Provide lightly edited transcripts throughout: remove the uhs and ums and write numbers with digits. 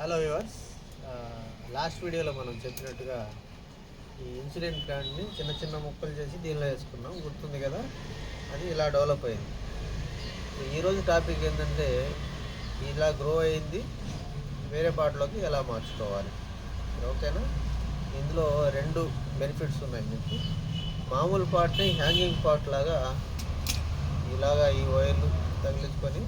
Hello viewers, last వీడియోలో మనం చెప్పినట్టుగా ఈ ఇన్సులిన్ ప్లాంట్ని చిన్న చిన్న ముక్కలు చేసి దీనిలో వేసుకున్నాం, గుర్తుంది కదా. అది ఇలా డెవలప్ అయింది. ఈరోజు టాపిక్ ఏంటంటే ఇలా గ్రో అయింది వేరే పార్ట్లోకి ఎలా మార్చుకోవాలి. ఓకేనా. ఇందులో రెండు బెనిఫిట్స్ ఉన్నాయి మీకు. మామూలు పార్ట్ని హ్యాంగింగ్ పార్ట్ లాగా ఇలాగా ఈ వైర్లు తగిలించుకొని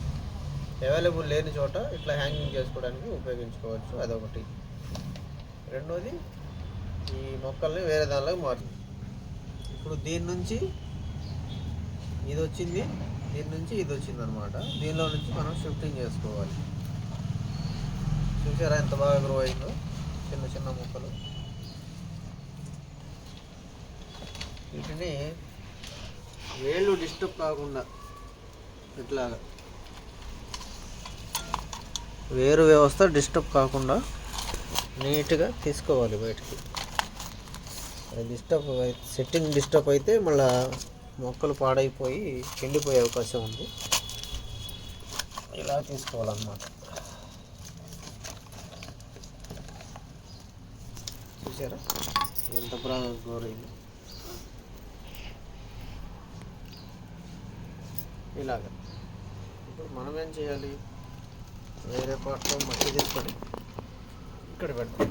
అవైలబుల్ లేని చోట ఇట్లా హ్యాంగింగ్ చేసుకోవడానికి ఉపయోగించుకోవచ్చు. అదొకటి. రెండోది, ఈ మొక్కల్ని వేరే దానిలోకి మారుతుంది. ఇప్పుడు దీని నుంచి ఇది వచ్చింది, దీని నుంచి ఇది వచ్చింది అనమాట. దీనిలో నుంచి మనం షిఫ్టింగ్ చేసుకోవాలి. చూసారా ఎంత బాగా గ్రో అయిందో, చిన్న చిన్న మొక్కలు. వీటిని వేళ్ళు డిస్టర్బ్ కాకుండా ఇట్లాగా వేరు వ్యవస్థ డిస్టర్బ్ కాకుండా నీట్గా తీసుకోవాలి బయటికి. డిస్టర్బ్ సెట్టింగ్ డిస్టర్బ్ అయితే మళ్ళీ మొక్కలు పాడైపోయి ఎండిపోయే అవకాశం ఉంది. ఇలా తీసుకోవాలన్నమాట. చూసారా ఎంత బాగా గోరైంది. ఇలాగా ఇప్పుడు మనం ఏం చేయాలి, వేరే పార్ట్లో మట్టి తీసుకొని ఇక్కడ పెడతాం.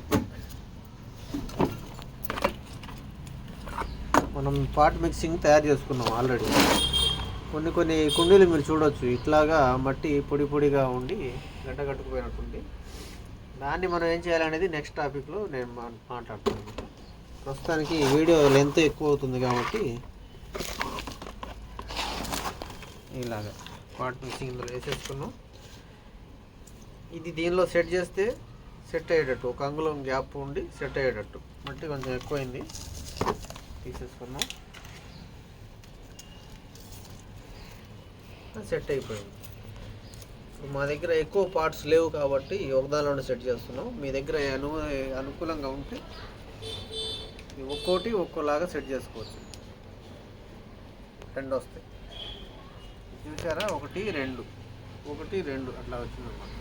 మనం పార్ట్ మిక్సింగ్ తయారు చేసుకున్నాం ఆల్రెడీ. కొన్ని కుండీలు మీరు చూడవచ్చు, ఇట్లాగా మట్టి పొడి పొడిగా ఉండి గడ్డ కట్టుకుపోయినట్టుంది. దాన్ని మనం ఏం చేయాలనేది నెక్స్ట్ టాపిక్లో నేను మాట్లాడుతున్నాను. ప్రస్తుతానికి వీడియో లెంత్ ఎక్కువ అవుతుంది కాబట్టి ఇలాగా పార్ట్ మిక్సింగ్ ఇందులో వేసేసుకున్నాం. ఇది దీనిలో సెట్ చేస్తే సెట్ అయ్యేటట్టు, ఒక అంగుళం గ్యాప్ ఉండి సెట్ అయ్యేటట్టు. మట్టి కొంచెం ఎక్కువైంది, తీసేసుకున్నాం. సెట్ అయిపోయింది. మా దగ్గర ఎక్కువ పార్ట్స్ లేవు కాబట్టి ఒకదానిలోనే సెట్ చేస్తున్నాం. మీ దగ్గర అనుకూలంగా ఉంటే ఒక్కోటి ఒక్కోలాగా సెట్ చేసుకోవచ్చు. రెండు వస్తాయి. చూసారా, ఒకటి రెండు అట్లా వచ్చిందన్నమాట.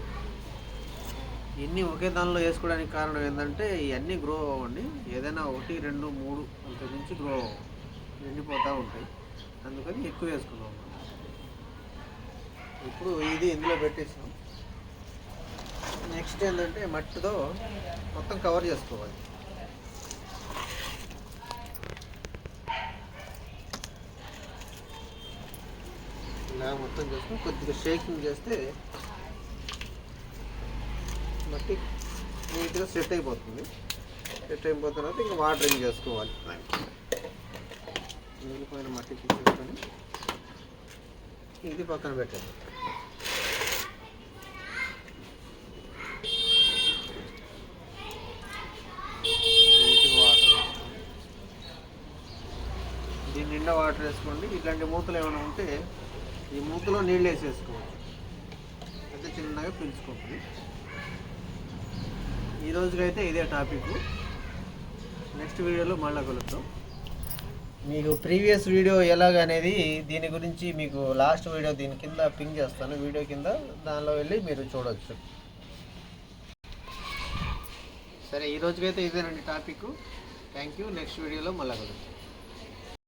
ఇన్ని ఒకే దానిలో వేసుకోవడానికి కారణం ఏంటంటే ఇవన్నీ గ్రో అవ్వండి. ఏదైనా 1, 2, 3 అంత నుంచి గ్రో ఎండిపోతూ ఉంటాయి. అందుకని ఎక్కువ వేసుకున్నాం. ఇప్పుడు ఇది ఇందులో పెట్టేసాం. నెక్స్ట్ ఏంటంటే మట్టితో మొత్తం కవర్ చేసుకోవాలి. ఇలా మొత్తం చేసుకుని కొద్దిగా షేకింగ్ చేస్తే మట్టి నీట్గా సెట్ అయిపోతుంది. సెట్ అయిపోయిన తర్వాత ఇంకా వాటరింగ్ చేసుకోవాలి. మిగిలిపోయిన మట్టి తీసుకొని ఇది పక్కన పెట్టాలి. దీని నిండా వాటర్ వేసుకోండి. ఇట్లాంటి మూతలు ఏమైనా ఉంటే ఈ మూతలో నీళ్ళు వేసేసుకోవచ్చు. అయితే చిన్నగా పీల్చుకుంటుంది. ఈ రోజుకైతే ఇదే టాపిక్. నెక్స్ట్ వీడియోలో మళ్ళీ కలుద్దాం. మీకు ప్రీవియస్ వీడియో ఎలాగనేది దీని గురించి మీకు లాస్ట్ వీడియో దీని కింద పింగ్ చేస్తాను, వీడియో కింద. దానిలో వెళ్ళి మీరు చూడవచ్చు. సరే, ఈ రోజుకైతే ఇదేనండి టాపిక్. Thank you. నెక్స్ట్ వీడియోలో మళ్ళీ కలుద్దాం.